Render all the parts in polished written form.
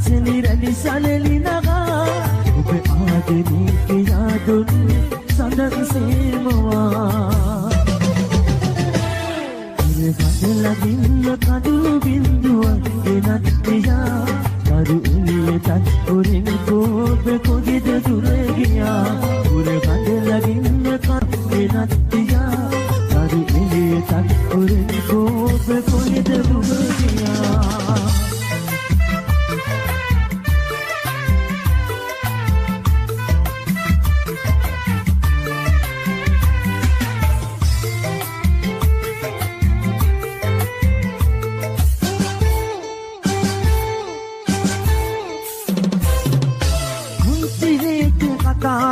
පන්සලි රැලි සලලි නගා ඔබ ආදරේ කියා දුන්නේ සඳන් සේමවා ඉරගඩලගින්න කඳුළු බින්දුවක් ගෙනත් ගියා කරු එළියටත් උරින් කෝප කොහෙද දුර ගියා ඉරගඩලගින්න කඳුළු ගෙනත් ගියා කරු එළියටත් උරින් කෝප කොහෙද දුර ගියා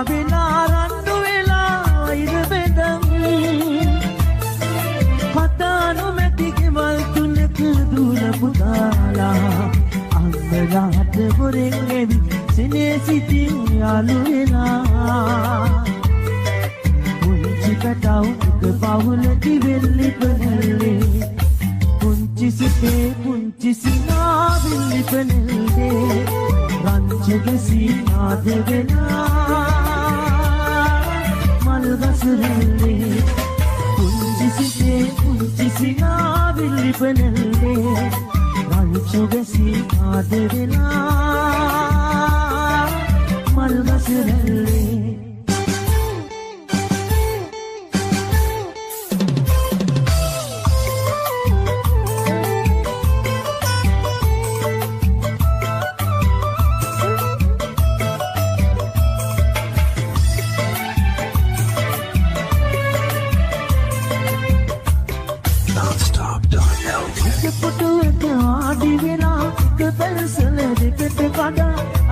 වෙලා රණ්ඩු වෙලා ඉර බෙදම් පතානු මැටි ගෙවල් තුනක දුර පුතාලා අංගලාට හොරෙන් එවි සිනේ සිටින් යාළු වෙලා පුංචි පැටවුක පවුල දිවෙල්ලි පෙනෙල්ලේ පුංචි සිතේ පුංචි සිනා විල්ලි පෙනෙල්ලේ රංචක සීනාද වෙලා මල්ගසරල්ලේ පුංචි සිතේ පුංචි සිනා විල්ලි පෙනෙල්ලේ රංචක සීනාද වෙලා මල්ගසරල්ලේ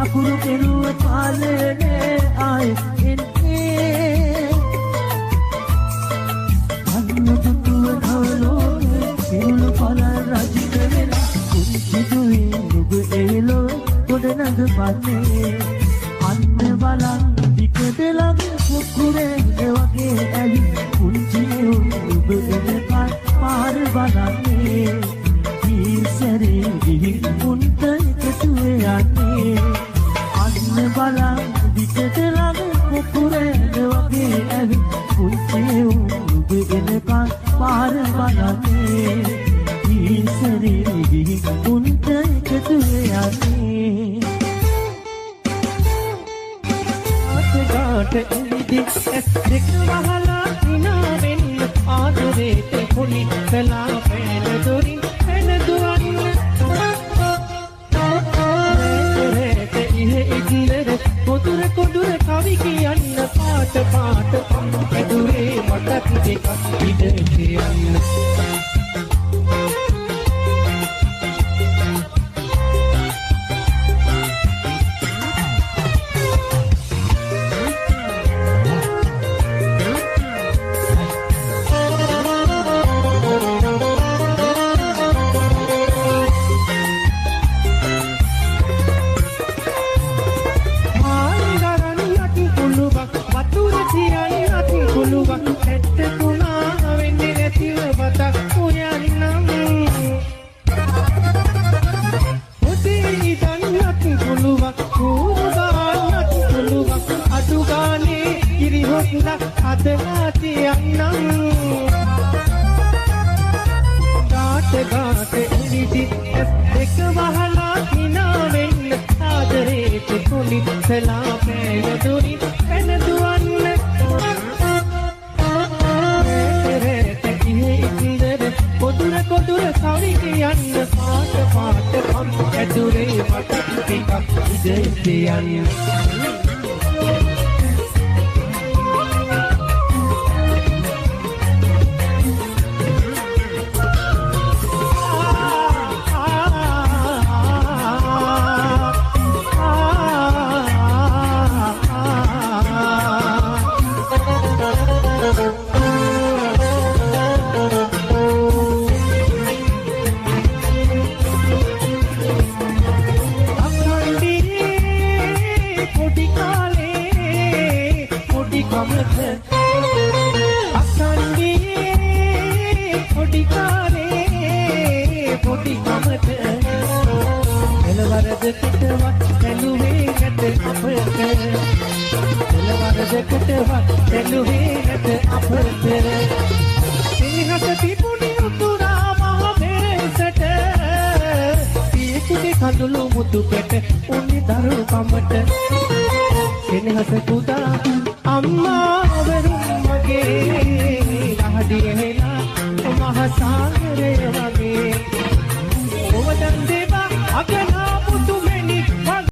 අකුරු කෙරුව පාලනේ ආයේ එන්නේ අන්න දුටුව කවලෝ සිරුළු පල රජිත වෙලා කුංචි දුවේ නුඹ එලෝ ගොඩනඟ පන්නේ අන්න බලන් විකද ළඟ කුකුරේ වගේ ඇවි කුංචි නුඹ එනකන් පාර බලන්නේ ඊසරේ ගිහින් උන්ට එකතු යන්නේ බලන් විකද ළඟ කුකුරේ වගේ ඇවි කුංචි උඹ එනකන් පාර බලන්නේ ඊසරේ ගිහින් උන්ට එකතු යන්නේ අතගාට එළිදි ඇස් දෙක වහලා හිනා වෙන්න ආදරේට පොලි කලා පෑන දොරින් එන දුවන්න කොදුර කොදුර කවි කියන්න පාට පාට ඇදුරේ මටත් දෙකක් ඉඩ කියන්න ගාට එළිදි ඇස් දෙක වහලා හිනා වෙන්න ආදරේට පොලි කලා පෑන දොරින් එන දුවන්න කොදුර කොදුර කවි කියන්න පාට පාට ඇදුරේ මට ටිකක් ඉඩ කියන්න වරදකටවත් ඇලුවේ නැත අපට වරදකටවත් ඇලුවේ නැත අපට සිනහස තිබුණි උතුරා මහ මෙරසට පියකුගේ කඳුළු මුතු පැට උන්නි දරු කමට සිනහස පුදා අම්මා වරුන් මගේ රහදියේලා මහ සාගරය වගේ ඔබ දන් දේවා අගන